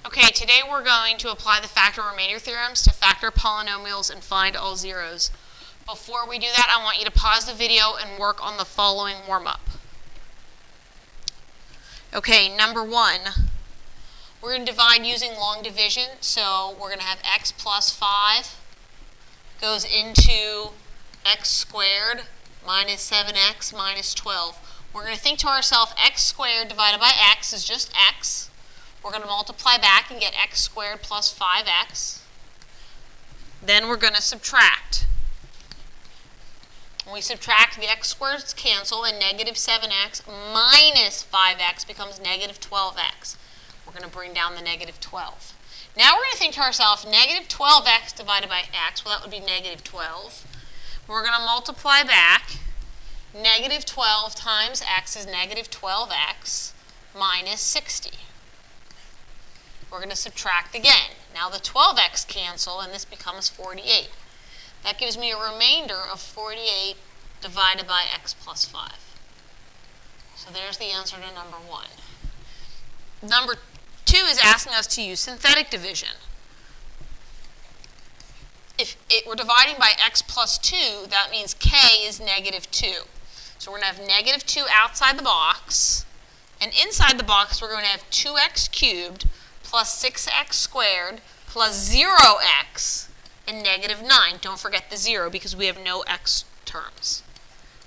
Okay, today we're going to apply the factor remainder theorems to factor polynomials and find all zeros. Before we do that, I want you to pause the video and work on the following warm-up. Okay, number one, we're going to divide using long division. So we're going to have x plus 5 goes into x squared minus 7x minus 12. We're going to think to ourselves x squared divided by x is just x. We're going to multiply back and get x squared plus 5x. Then we're going to subtract. When we subtract, the x squareds cancel, and negative 7x minus 5x becomes negative 12x. We're going to bring down the negative 12. Now we're going to think to ourselves, negative 12x divided by x, well, that would be negative 12. We're going to multiply back. Negative 12 times x is negative 12x minus 60. We're going to subtract again. Now the 12x cancel, and this becomes 48. That gives me a remainder of 48 divided by x plus 5. So there's the answer to number one. Number two is asking us to use synthetic division. If we're dividing by x plus 2, that means k is negative 2. So we're going to have negative 2 outside the box, and inside the box we're going to have 2x cubed plus 6x squared plus 0x and negative 9. Don't forget the 0 because we have no x terms.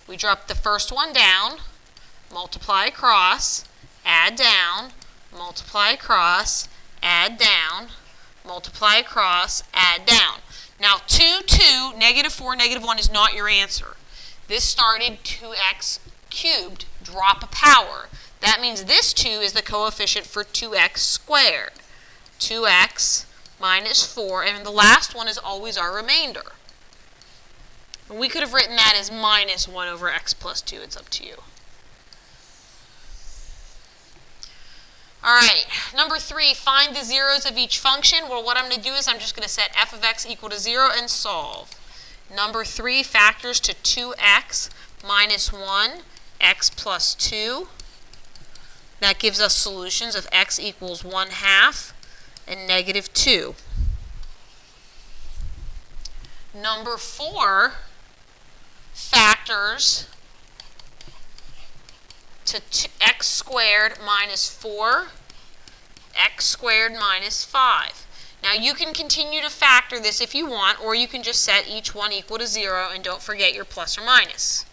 We drop the first one down, multiply across, add down, multiply across, add down, multiply across, add down. Now 2, 2, negative 4, negative 1 is not your answer. This started 2x cubed, drop a power. That means this 2 is the coefficient for 2x squared. 2x minus 4, and the last one is always our remainder. And we could have written that as minus 1 over x plus 2. It's up to you. All right, number 3, find the zeros of each function. Well, what I'm going to do is I'm just going to set f of x equal to 0 and solve. Number 3 factors to 2x minus 1, x plus 2. That gives us solutions of x equals 1/2 and negative 2. Number 4 factors to x squared minus 4, x squared minus 5. Now you can continue to factor this if you want, or you can just set each one equal to 0 and don't forget your plus or minus.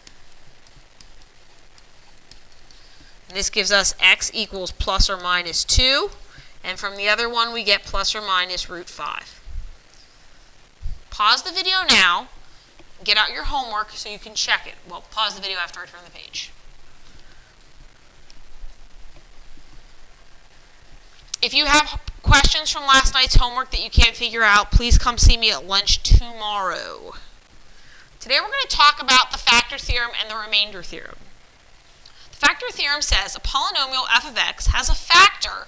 This gives us x equals plus or minus 2, and from the other one we get plus or minus root 5. Pause the video now, get out your homework so you can check it. Well, pause the video after I turn the page. If you have questions from last night's homework that you can't figure out, please come see me at lunch tomorrow. Today we're going to talk about the factor theorem and the remainder theorem. The factor theorem says a polynomial f of x has a factor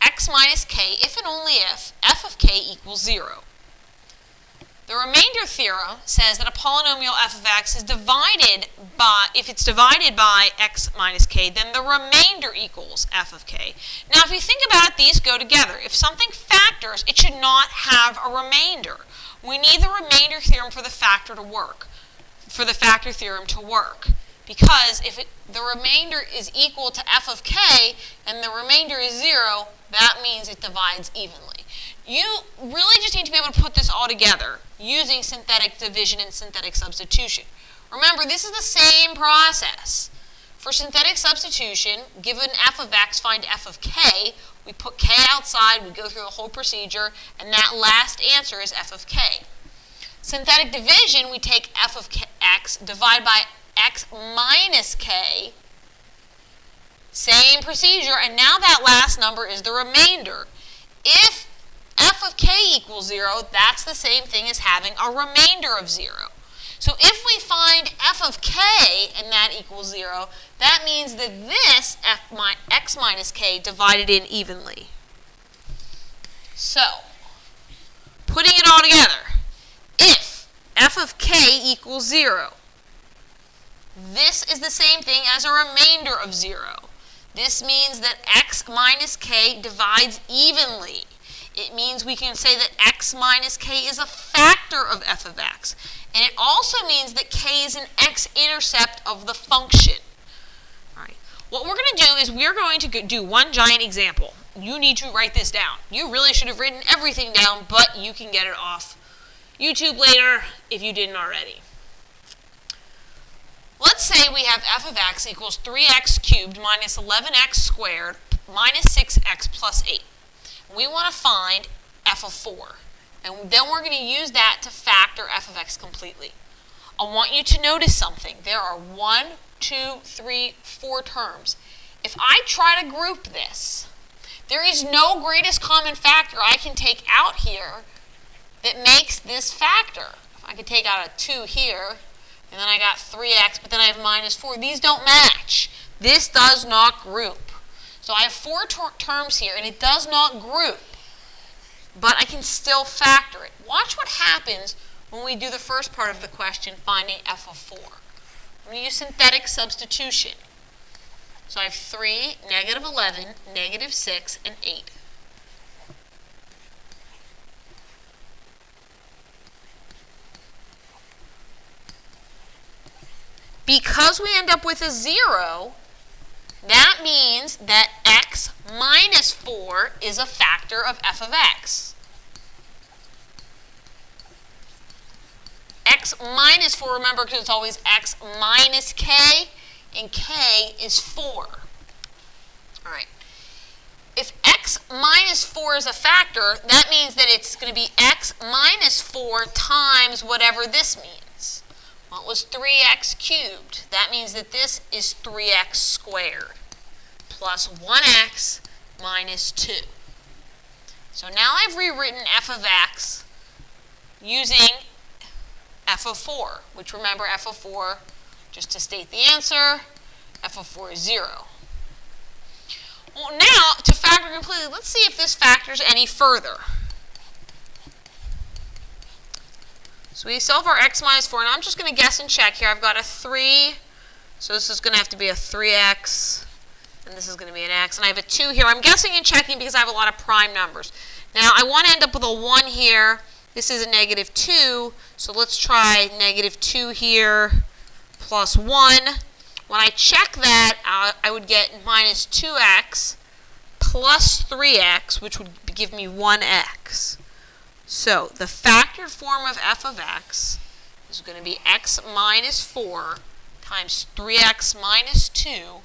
x minus k if and only if f of k equals 0. The remainder theorem says that a polynomial f of x is divided by, if it's divided by x minus k, then the remainder equals f of k. Now, if you think about it, these go together. If something factors, it should not have a remainder. We need the remainder theorem for the factor to work, for the factor theorem to work. Because if the remainder is equal to f of k and the remainder is 0, that means it divides evenly. You really just need to be able to put this all together using synthetic division and synthetic substitution. Remember, this is the same process. For synthetic substitution, given f of x, find f of k. We put k outside, we go through the whole procedure, and that last answer is f of k. Synthetic division, we take f of x, divide by x minus k, same procedure, and now that last number is the remainder. If f of k equals 0, that's the same thing as having a remainder of 0. So if we find f of k and that equals 0, that means that this x minus k divided in evenly. So, putting it all together, if f of k equals 0, this is the same thing as a remainder of 0. This means that x minus k divides evenly. It means we can say that x minus k is a factor of f of x. And it also means that k is an x-intercept of the function. All right. What we're going to do is we're going to do one giant example. You need to write this down. You really should have written everything down, but you can get it off YouTube later if you didn't already. Let's say we have f of x equals 3x cubed minus 11x squared minus 6x plus 8. We want to find f of 4. And then we're going to use that to factor f of x completely. I want you to notice something. There are 1, 2, 3, 4 terms. If I try to group this, there is no greatest common factor I can take out here that makes this factor. If I could take out a 2 here, and then I got 3x, but then I have minus 4. These don't match. This does not group. So I have 4 terms here, and it does not group. But I can still factor it. Watch what happens when we do the first part of the question, finding f of 4. I'm going to use synthetic substitution. So I have 3, negative 11, negative 6, and 8. Because we end up with a 0, that means that x minus 4 is a factor of f of x. X minus 4, remember, because it's always x minus k, and k is 4. All right. If x minus 4 is a factor, that means that it's going to be x minus 4 times whatever this means. Well, it was 3x cubed. That means that this is 3x squared plus 1x minus 2. So now I've rewritten f of x using f of 4, which, remember, f of 4, just to state the answer, f of 4 is 0. Well, now, to factor completely, let's see if this factors any further. So we solve our x minus 4, and I'm just going to guess and check here. I've got a 3, so this is going to have to be a 3x, and this is going to be an x, and I have a 2 here. I'm guessing and checking because I have a lot of prime numbers. Now, I want to end up with a 1 here. This is a negative 2, so let's try negative 2 here plus 1. When I check that, I would get minus 2x plus 3x, which would give me 1x. So the factored form of f of x is going to be x minus 4 times 3x minus 2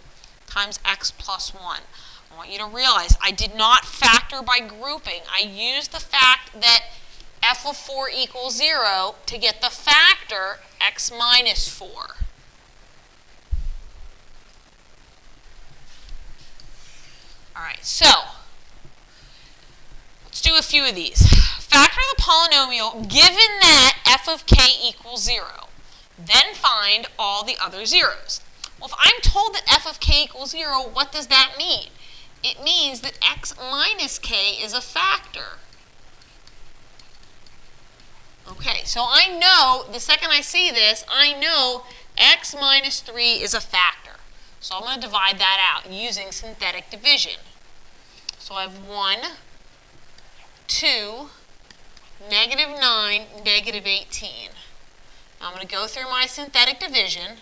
times x plus 1. I want you to realize I did not factor by grouping. I used the fact that f of 4 equals 0 to get the factor x minus 4. All right, so let's do a few of these. Factor the polynomial given that f of k equals 0. Then find all the other zeros. Well, if I'm told that f of k equals 0, what does that mean? It means that x minus k is a factor. Okay, so I know, the second I see this, I know x minus 3 is a factor. So I'm going to divide that out using synthetic division. So I have 1, 2, negative 9, negative 18. Now I'm going to go through my synthetic division.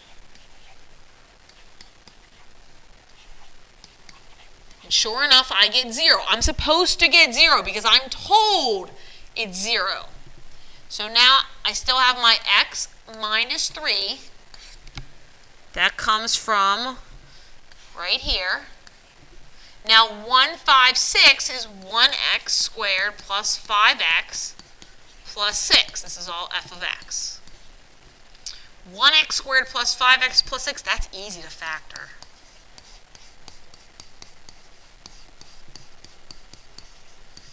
And sure enough, I get 0. I'm supposed to get 0 because I'm told it's 0. So now I still have my x minus 3. That comes from right here. Now 156 is 1x squared plus 5x plus 6. This is all f of x. 1x squared plus 5x plus 6, that's easy to factor.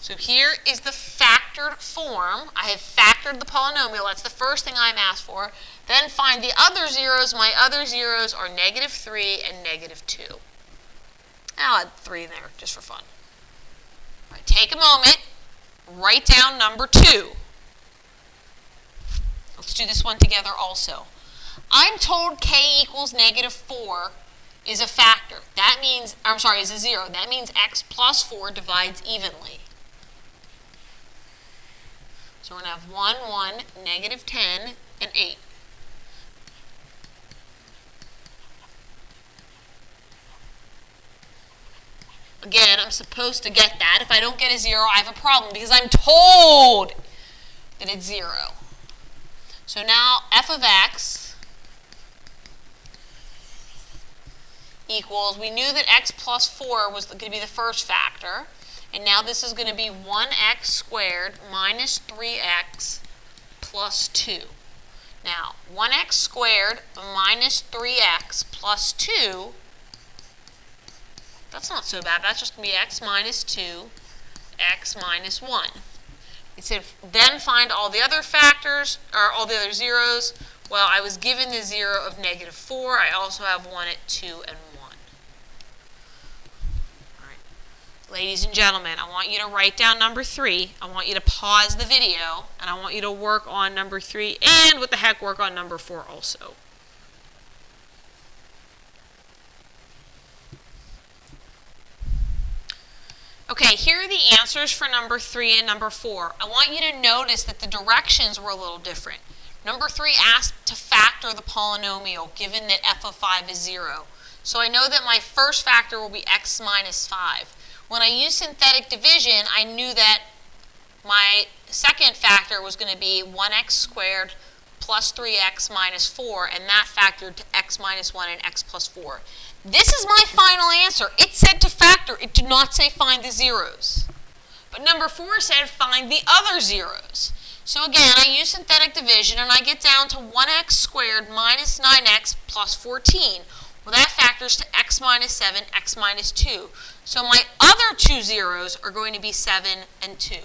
So here is the factored form. I have factored the polynomial. That's the first thing I'm asked for. Then find the other zeros. My other zeros are negative 3 and negative 2. I'll add 3 in there just for fun. All right, take a moment. Write down number 2. Let's do this one together also. I'm told k equals negative 4 is a factor. That means, is a 0. That means x plus 4 divides evenly. So we're going to have 1, 1, negative 10, and 8. Again, I'm supposed to get that. If I don't get a 0, I have a problem because I'm told that it's 0. So now f of x equals, we knew that x plus 4 was going to be the first factor, and now this is going to be 1x squared minus 3x plus 2. Now, 1x squared minus 3x plus 2, that's not so bad. That's just going to be x minus 2, x minus 1. It said, then find all the other factors, or all the other zeros. Well, I was given the 0 of negative 4. I also have 1 at 2 and 1. All right. Ladies and gentlemen, I want you to write down number 3. I want you to pause the video, and I want you to work on number 3, and what the heck, work on number 4 also. Okay, here are the answers for number 3 and number 4. I want you to notice that the directions were a little different. Number 3 asked to factor the polynomial, given that f of 5 is 0. So I know that my first factor will be x minus 5. When I use synthetic division, I knew that my second factor was going to be 1x squared plus 3x minus 4, and that factored to x minus 1 and x plus 4. This is my final answer. It said to factor. It did not say find the zeros. But number 4 said find the other zeros. So again, I use synthetic division, and I get down to 1x squared minus 9x plus 14. Well, that factors to x minus 7, x minus 2. So my other two zeros are going to be 7 and 2.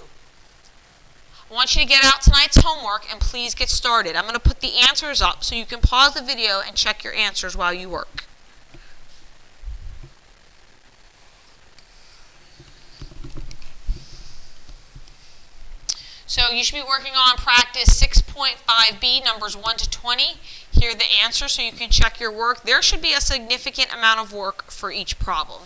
I want you to get out tonight's homework, and please get started. I'm going to put the answers up so you can pause the video and check your answers while you work. So you should be working on practice 6.5b, numbers 1 to 20. Here are the answers so you can check your work. There should be a significant amount of work for each problem.